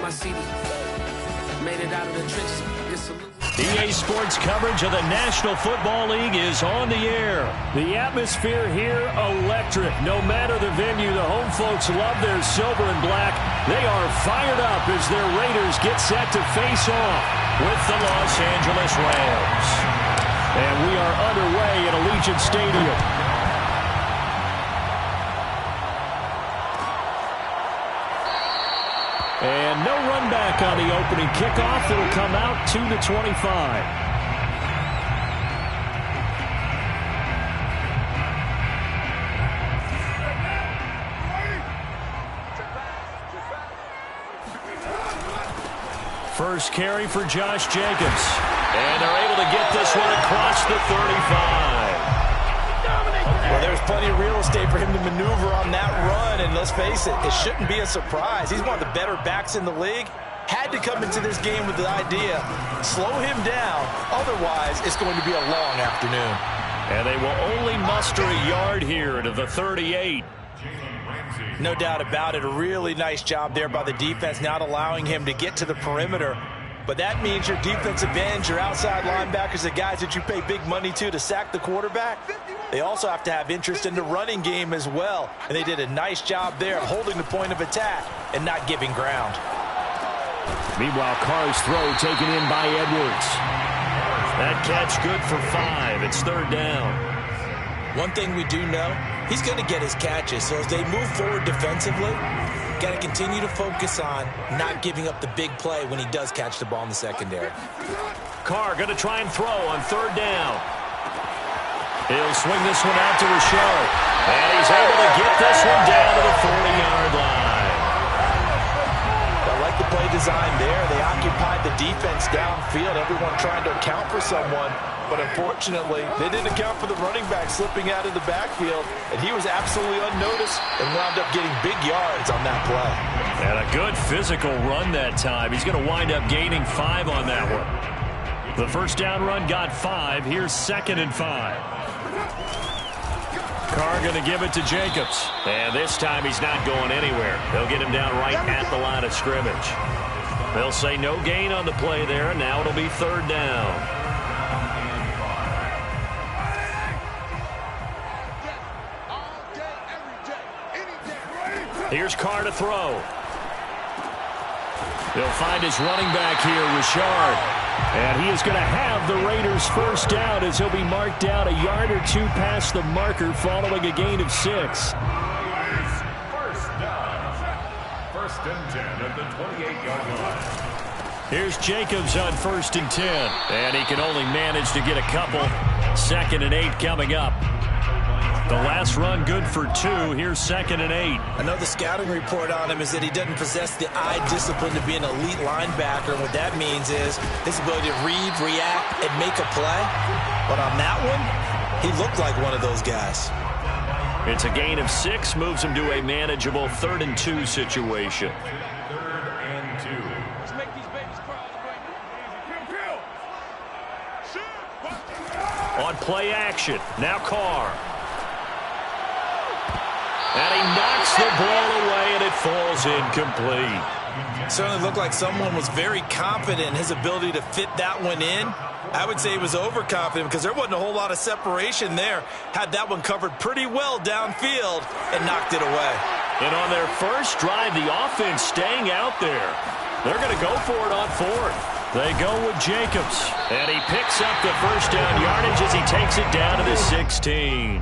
my CD. Made it out of the trenches. EA Sports coverage of the National Football League is on the air. The atmosphere here, electric. No matter the venue, the home folks love their silver and black. They are fired up as their Raiders get set to face off with the Los Angeles Rams. And we are underway at Allegiant Stadium. And no run back on the opening kickoff. It'll come out to the 25. First carry for Josh Jacobs. And they're able to get this one across the 35. Well, there's plenty of real estate for him to maneuver on that run, and let's face it, it shouldn't be a surprise. He's one of the better backs in the league. Had to come into this game with the idea, slow him down, otherwise it's going to be a long afternoon. And they will only muster a yard here to the 38. No doubt about it, a really nice job there by the defense, not allowing him to get to the perimeter. But that means your defensive ends, your outside linebackers, the guys that you pay big money to sack the quarterback, they also have to have interest in the running game as well. And they did a nice job there of holding the point of attack and not giving ground. Meanwhile, Carr's throw taken in by Edwards. That catch good for 5. It's third down. One thing we do know, he's going to get his catches. So as they move forward defensively, got to continue to focus on not giving up the big play when he does catch the ball in the secondary. Carr going to try and throw on third down. He'll swing this one out to Richard. And he's able to get this one down to the 40-yard line. I like the play design there. They occupied the defense downfield, everyone trying to account for someone. But unfortunately, they didn't account for the running back slipping out of the backfield. And he was absolutely unnoticed and wound up getting big yards on that play. And a good physical run that time. He's going to wind up gaining 5 on that one. The first down run got 5. Here's 2nd and 5. Carr going to give it to Jacobs. And this time he's not going anywhere. They'll get him down right at the line of scrimmage. They'll say no gain on the play there. Now it'll be third down. Here's Carr to throw. They'll find his running back here, Richard. And he is going to have the Raiders first down as he'll be marked down a yard or 2 past the marker following a gain of 6. First down. First and 10 at the 28-yard line. Here's Jacobs on 1st and 10. And he can only manage to get a couple. 2nd and 8 coming up. The last run good for 2. Here's 2nd and 8. I know the scouting report on him is that he doesn't possess the eye discipline to be an elite linebacker. And what that means is his ability to read, react, and make a play. But on that one, he looked like one of those guys. It's a gain of 6. Moves him to a manageable 3rd and 2 situation. 3rd and 2. Let's make these babies cry. On play action. Now Carr. And he knocks the ball away, and it falls incomplete. Certainly looked like someone was very confident in his ability to fit that one in. I would say he was overconfident because there wasn't a whole lot of separation there. Had that one covered pretty well downfield and knocked it away. And on their first drive, the offense staying out there. They're going to go for it on 4th. They go with Jacobs. And he picks up the first down yardage as he takes it down to the 16.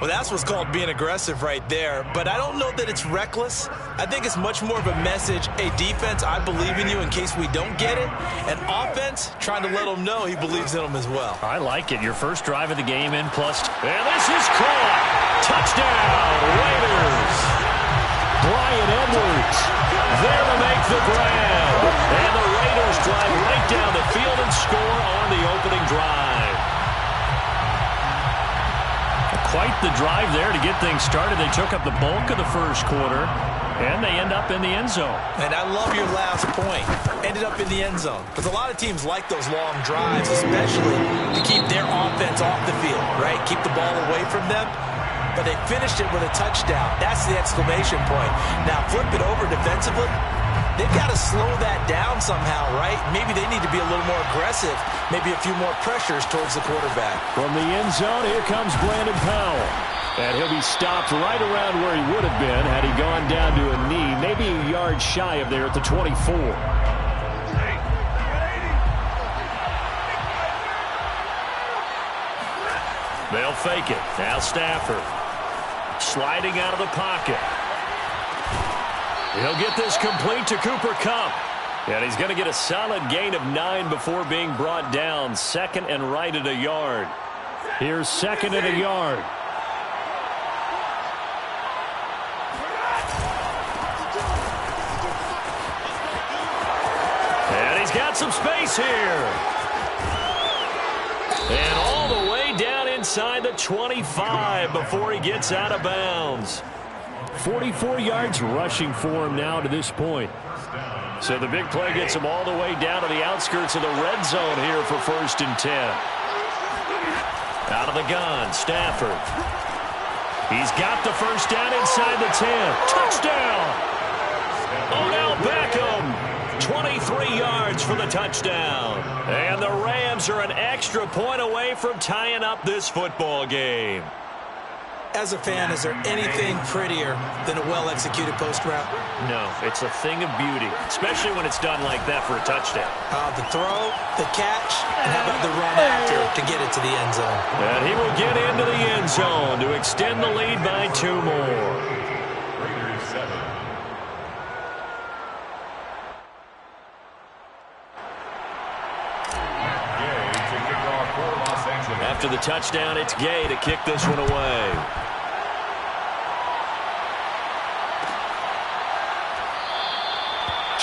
Well, that's what's called being aggressive right there. But I don't know that it's reckless. I think it's much more of a message. Hey, defense, I believe in you in case we don't get it. And offense, trying to let them know he believes in them as well. I like it. Your first drive of the game in plus. And this is caught. Touchdown, Raiders. Bryan Edwards there to make the grab. And the Raiders drive right down the field and score on the opening drive. Quite the drive there to get things started. They took up the bulk of the first quarter, and they end up in the end zone. And I love your last point. Ended up in the end zone. Because a lot of teams like those long drives, especially to keep their offense off the field, right? Keep the ball away from them. But they finished it with a touchdown. That's the exclamation point. Now flip it over defensively. they've got to slow that down somehow, right? Maybe they need to be a little more aggressive, maybe a few more pressures towards the quarterback. From the end zone, here comes Brandon Powell. And he'll be stopped right around where he would have been had he gone down to a knee, maybe a yard shy of there at the 24. They'll fake it. Now Stafford. Sliding out of the pocket. He'll get this complete to Cooper Kupp. And he's going to get a solid gain of 9 before being brought down. Second and right at a yard. Here's second and a yard. And he's got some space here. And all the way down inside the 25 before he gets out of bounds. 44 yards rushing for him now to this point. So the big play gets him all the way down to the outskirts of the red zone here for 1st and 10. Out of the gun, Stafford. He's got the first down inside the 10. Touchdown! Odell Beckham. 23 yards for the touchdown. And the Rams are an extra point away from tying up this football game. As a fan, is there anything prettier than a well-executed post route? No, it's a thing of beauty, especially when it's done like that for a touchdown. The throw, the catch, and how about the run after to get it to the end zone? And he will get into the end zone to extend the lead by 2 more. After the touchdown, it's Gay to kick this one away.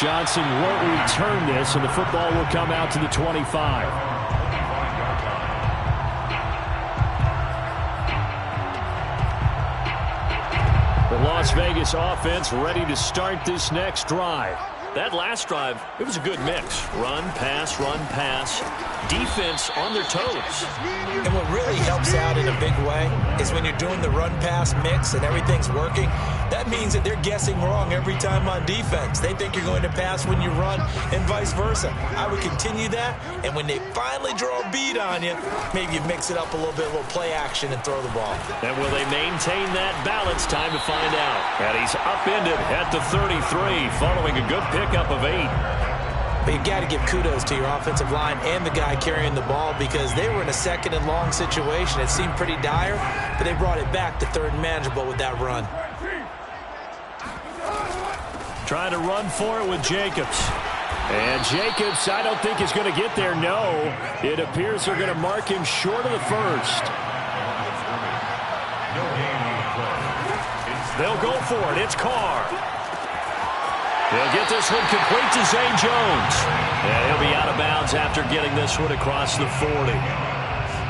Johnson won't return this, and the football will come out to the 25. The Las Vegas offense ready to start this next drive. That last drive, it was a good mix. Run, pass, defense on their toes. And what really helps out in a big way is when you're doing the run-pass mix and everything's working, that means that they're guessing wrong every time on defense. They think you're going to pass when you run and vice versa. I would continue that, and when they finally draw a beat on you, maybe you mix it up a little bit, a little play action and throw the ball. And will they maintain that balance? Time to find out. And he's upended at the 33 following a good pickup of 8. But you've got to give kudos to your offensive line and the guy carrying the ball because they were in a 2nd and long situation. It seemed pretty dire, but they brought it back to 3rd and manageable with that run. Trying to run for it with Jacobs. And Jacobs, I don't think is going to get there. No, it appears they're going to mark him short of the 1st. They'll go for it. It's Carr. He'll get this one complete to Zay Jones. And he'll be out of bounds after getting this one across the 40.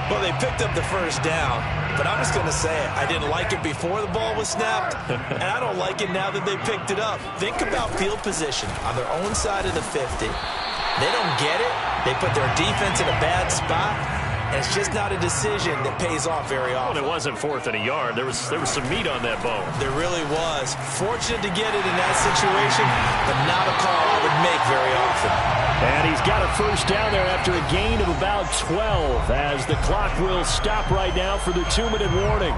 Well, they picked up the first down, but I'm just going to say it. I didn't like it before the ball was snapped, and I don't like it now that they picked it up. Think about field position on their own side of the 50. They don't get it. They put their defense in a bad spot, and it's just not a decision that pays off very often. Well, it wasn't 4th and a yard. There was some meat on that bone. There really was. Fortunate to get it in that situation, but not a call I would make very often. And he's got a first down there after a gain of about 12 as the clock will stop right now for the 2-minute warning.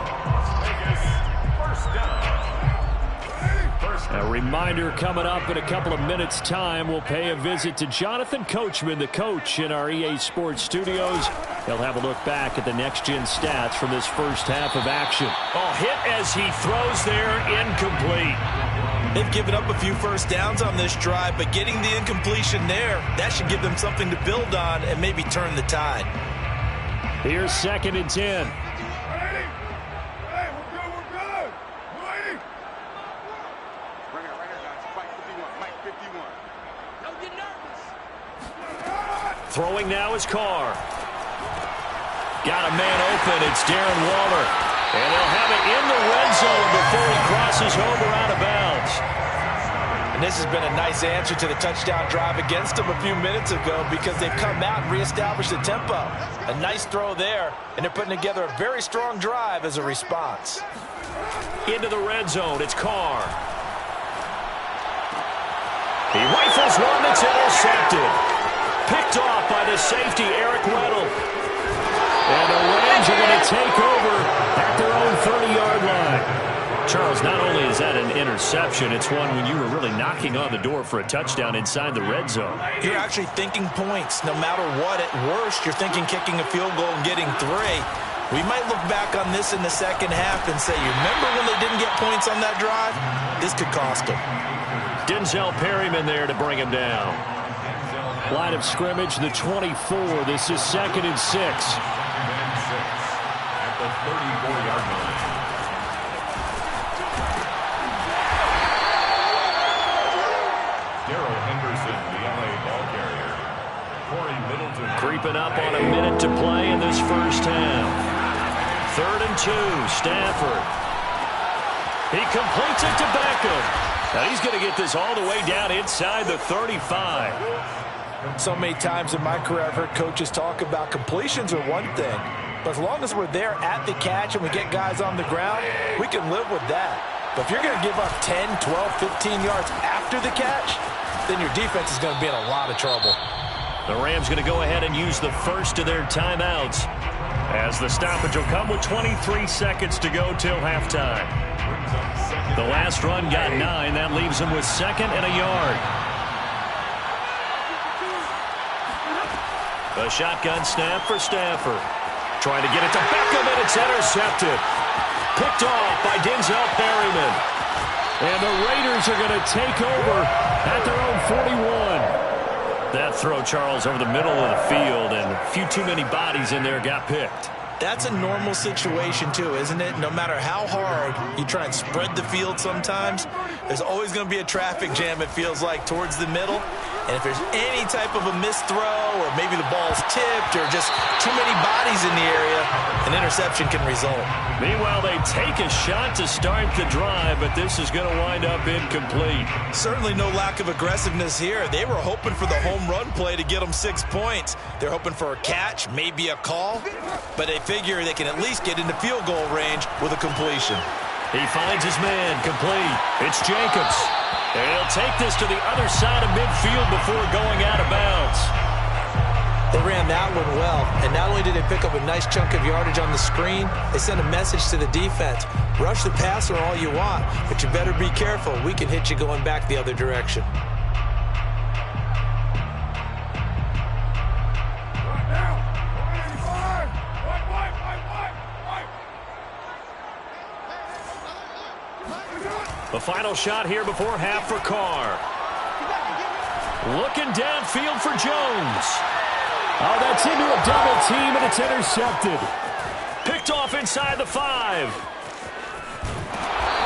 A reminder coming up in a couple of minutes' time. We'll pay a visit to Jonathan Coachman, the coach in our EA Sports studios. He'll have a look back at the next-gen stats from this first half of action. Oh, hit as he throws there, incomplete. They've given up a few first downs on this drive, but getting the incompletion there, that should give them something to build on and maybe turn the tide. Here's 2nd and 10. Throwing now is Carr. Got a man open. It's Darren Waller. And they'll have it in the red zone before he crosses over out of bounds. And this has been a nice answer to the touchdown drive against them a few minutes ago because they've come out and reestablished the tempo. A nice throw there, and they're putting together a very strong drive as a response. Into the red zone. It's Carr. He one that's intercepted. Picked off by the safety, Eric Weddle. And the Rams are going to take over at their own 30-yard line. Charles, not only is that an interception, it's one when you were really knocking on the door for a touchdown inside the red zone. You're actually thinking points. No matter what, at worst, you're thinking kicking a field goal and getting 3. We might look back on this in the second half and say, you remember when they didn't get points on that drive? This could cost them. Denzel Perryman there to bring him down. Line of scrimmage, the 24. This is 2nd and 6. At the 34-yard line. Creeping up on a minute to play in this first half. 3rd and 2, Stafford. He completes it to Beckham. Now he's going to get this all the way down inside the 35. So many times in my career I've heard coaches talk about completions are one thing, but as long as we're there at the catch and we get guys on the ground, we can live with that. But if you're going to give up 10, 12, 15 yards after the catch, then your defense is going to be in a lot of trouble. The Rams going to go ahead and use the first of their timeouts as the stoppage will come with 23 seconds to go till halftime. The last run got 9. That leaves them with 2nd and a yard. The shotgun snap for Stafford. Trying to get it to Beckham, and it's intercepted. Picked off by Denzel Perryman. And the Raiders are going to take over at their own 41. That throw, Charles, over the middle of the field, and a few too many bodies in there got picked. That's a normal situation, too, isn't it? No matter how hard you try and spread the field sometimes, there's always going to be a traffic jam, it feels like, towards the middle. And if there's any type of a missed throw or maybe the ball's tipped or just too many bodies in the area, an interception can result. Meanwhile, they take a shot to start the drive, but this is going to wind up incomplete. Certainly no lack of aggressiveness here. They were hoping for the home run play to get them 6 points. They're hoping for a catch, maybe a call, but they figure they can at least get into field goal range with a completion. He finds his man, complete. It's Jacobs. And he'll take this to the other side of midfield before going out of bounds. They ran that one well, and not only did they pick up a nice chunk of yardage on the screen, they sent a message to the defense. Rush the passer all you want, but you better be careful. We can hit you going back the other direction. The final shot here before half for Carr. Looking downfield for Jones. Oh, that's into a double team, and it's intercepted. Picked off inside the 5.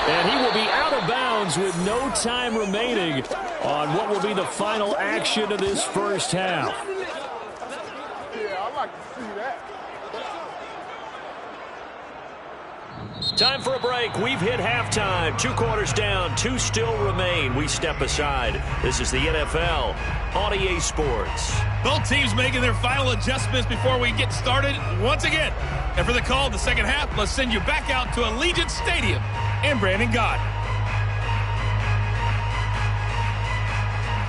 And he will be out of bounds with no time remaining on what will be the final action of this first half. Yeah, I like to see that. Time for a break. We've hit halftime. 2 quarters down. 2 still remain. We step aside. This is the NFL on EA Sports. Both teams making their final adjustments before we get started once again. And for the call of the second half, let's send you back out to Allegiant Stadium in Brandon God.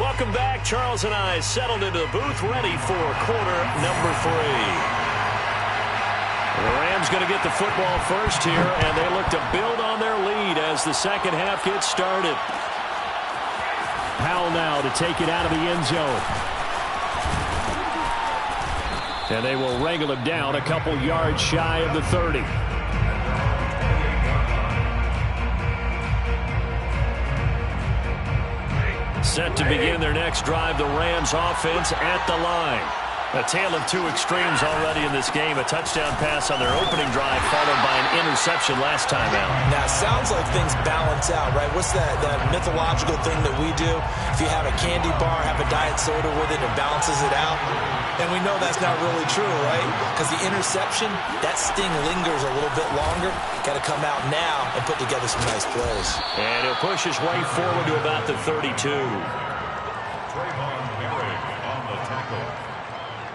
Welcome back. Charles and I settled into the booth, ready for quarter number 3. The Rams going to get the football first here, and they look to build on their lead as the second half gets started. Powell now to take it out of the end zone. And they will wrangle him down a couple yards shy of the 30. Set to begin their next drive, the Rams offense at the line. A tale of 2 extremes already in this game. A touchdown pass on their opening drive followed by an interception last time out. Now, it sounds like things balance out, right? What's that mythological thing that we do? If you have a candy bar, have a diet soda with it, it balances it out. And we know that's not really true, right? Because the interception, that sting lingers a little bit longer. Got to come out now and put together some nice plays. And he'll push his way forward to about the 32. On the tackle.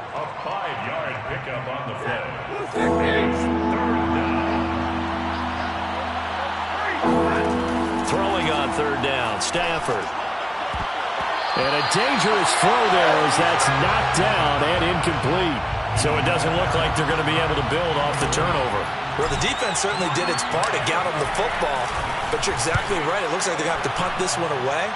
A 5-yard pickup on the play. It's 3rd down. Throwing on 3rd down, Stafford. And And a dangerous throw there as that's knocked down and incomplete. So it doesn't look like they're going to be able to build off the turnover. Well, the defense certainly did its part to get them the football, but you're exactly right. It looks like they're going to have to punt this one away,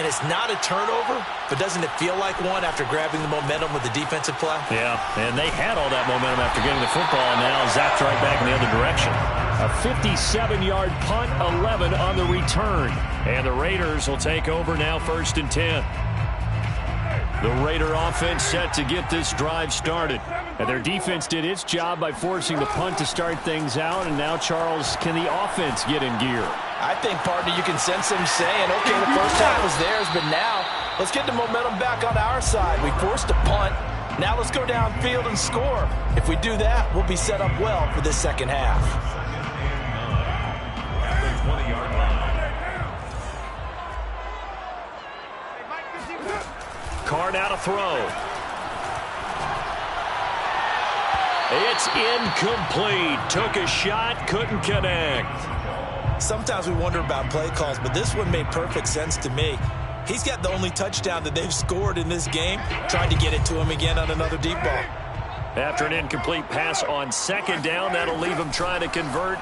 and it's not a turnover, but doesn't it feel like one after grabbing the momentum with the defensive play? Yeah, and they had all that momentum after getting the football, and now zapped right back in the other direction. A 57-yard punt, 11 on the return. And the Raiders will take over now, 1st and 10. The Raider offense set to get this drive started. And their defense did its job by forcing the punt to start things out. And now, Charles, can the offense get in gear? I think, partner, you can sense them saying, okay, the first half was theirs, but now let's get the momentum back on our side. We forced a punt. Now let's go downfield and score. If we do that, we'll be set up well for this second half. Carr now to throw. It's incomplete. Took a shot, couldn't connect. Sometimes we wonder about play calls, but this one made perfect sense to me. He's got the only touchdown that they've scored in this game. Tried to get it to him again on another deep ball. After an incomplete pass on 2nd down, that'll leave him trying to convert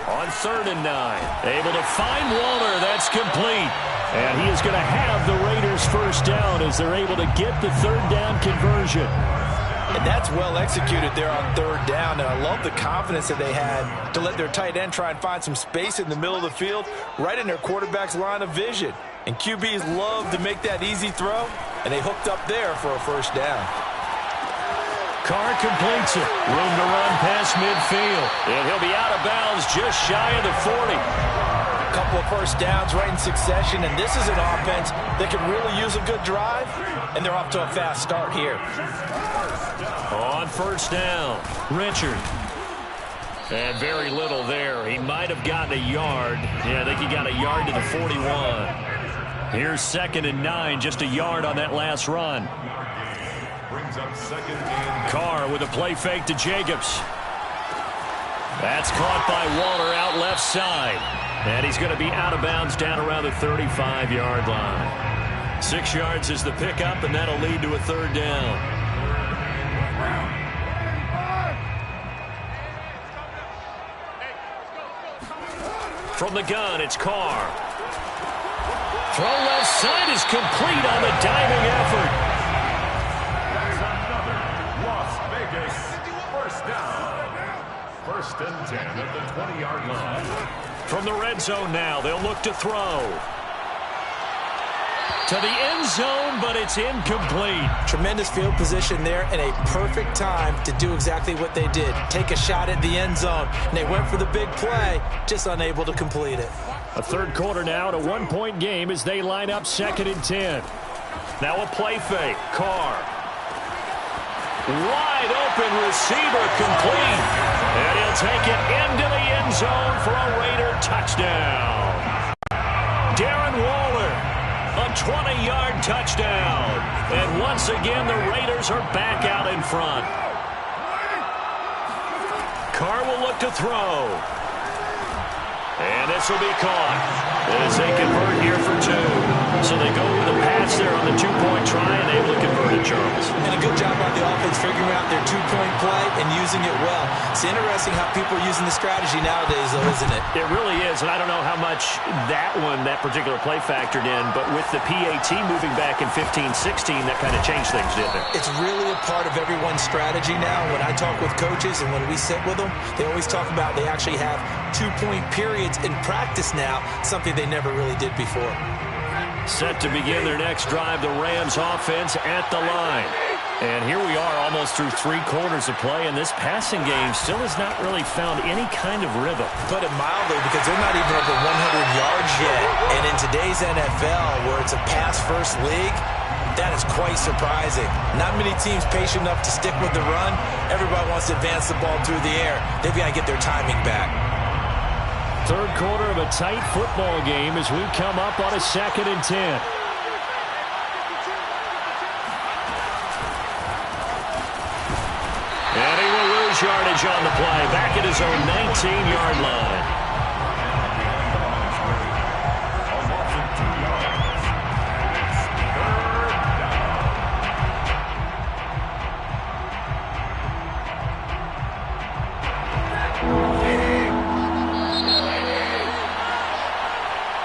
on 3rd and 9. Able to find Waller. That's complete. And he is going to have the Raiders' first down as they're able to get the 3rd down conversion. And that's well executed there on 3rd down. And I love the confidence that they had to let their tight end try and find some space in the middle of the field, right in their quarterback's line of vision. And QBs love to make that easy throw, and they hooked up there for a first down. Carr completes it. Room to run past midfield. And he'll be out of bounds just shy of the 40. A couple of first downs right in succession, and this is an offense that can really use a good drive, and they're off to a fast start here. On 1st down, Richard. and very little there. He might have gotten a yard. Yeah, I think he got a yard to the 41. Here's 2nd and 9, just a yard on that last run. Brings up 2nd and Carr with a play fake to Jacobs. That's caught by Waller out left side. And he's going to be out of bounds down around the 35-yard line. 6 yards is the pickup, and that'll lead to a 3rd down. From the gun, it's Carr. Throw left side is complete on the diving effort. Las Vegas. First down. 1st and 10 at the 20-yard line. From the red zone now, they'll look to throw. To the end zone, but it's incomplete. Tremendous field position there and a perfect time to do exactly what they did. Take a shot at the end zone. And they went for the big play, just unable to complete it. A 3rd quarter now, at a 1-point game as they line up 2nd and 10. Now a play fake. Carr. Wide open receiver complete. And he'll take it into the end zone for a Raider touchdown. Darren Waller, a 20-yard touchdown. And once again, the Raiders are back out in front. Carr will look to throw. And this will be caught as they convert here for 2. So they go with a pass there on the 2-point try and able to convert it, Charles. And a good job by the offense figuring out their 2-point play and using it well. It's interesting how people are using the strategy nowadays, though, isn't it? It really is, and I don't know how much that particular play factored in, but with the PAT moving back in 15-16, that kind of changed things, didn't it? It's really a part of everyone's strategy now. When I talk with coaches and when we sit with them, they always talk about they actually have 2-point periods in practice now, something they never really did before. Set to begin their next drive, the Rams offense at the line. And here we are almost through 3 quarters of play, and this passing game still has not really found any kind of rhythm. Put it mildly, because they're not even over 100 yards yet. And in today's NFL, where it's a pass-first league, that is quite surprising. Not many teams patient enough to stick with the run. Everybody wants to advance the ball through the air. They've got to get their timing back. 3rd quarter of a tight football game as we come up on a 2nd and 10. And he will lose yardage on the play. Back at his own 19-yard line.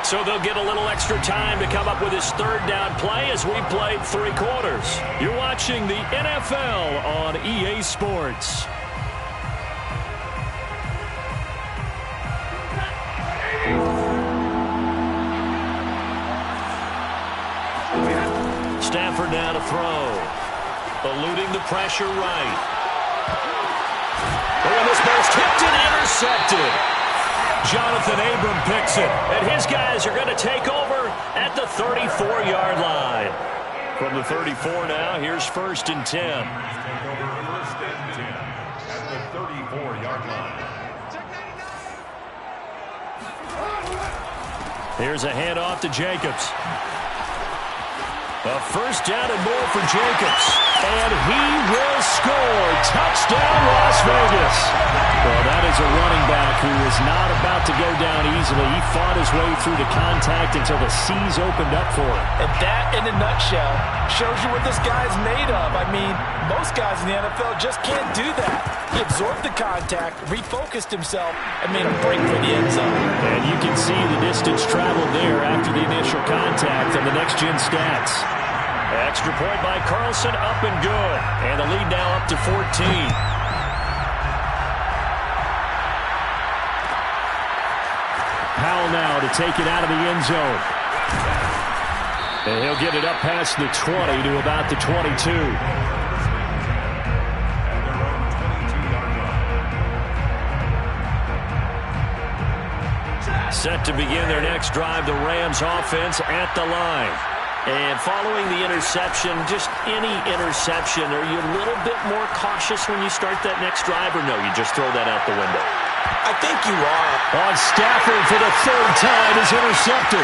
So they'll get a little extra time to come up with his third down play as we played 3 quarters. You're watching the NFL on EA Sports. Stafford now to throw. Eluding the pressure right. Oh, and this ball's tipped and intercepted. Jonathan Abram picks it, and his guys are going to take over at the 34-yard line. From the 34 now, here's 1st and 10. Take over 1st and 10 at the 34-yard line. Here's a handoff to Jacobs. A 1st down and more for Jacobs. And he will score. Touchdown, Las Vegas. Well, that is a running back who is not about to go down easily. He fought his way through the contact until the seas opened up for him. And that, in a nutshell, shows you what this guy's made of. I mean, most guys in the NFL just can't do that. He absorbed the contact, refocused himself, and made a break for the end zone. And you can see the distance traveled there after the initial contact on the next-gen stats. Extra point by Carlson, up and good. And the lead now up to 14. Powell now to take it out of the end zone. And he'll get it up past the 20 to about the 22. Set to begin their next drive, the Rams offense at the line. And following the interception, just any interception, are you a little bit more cautious when you start that next drive, or no, you just throw that out the window? I think you are. On Stafford for the 3rd time is intercepted.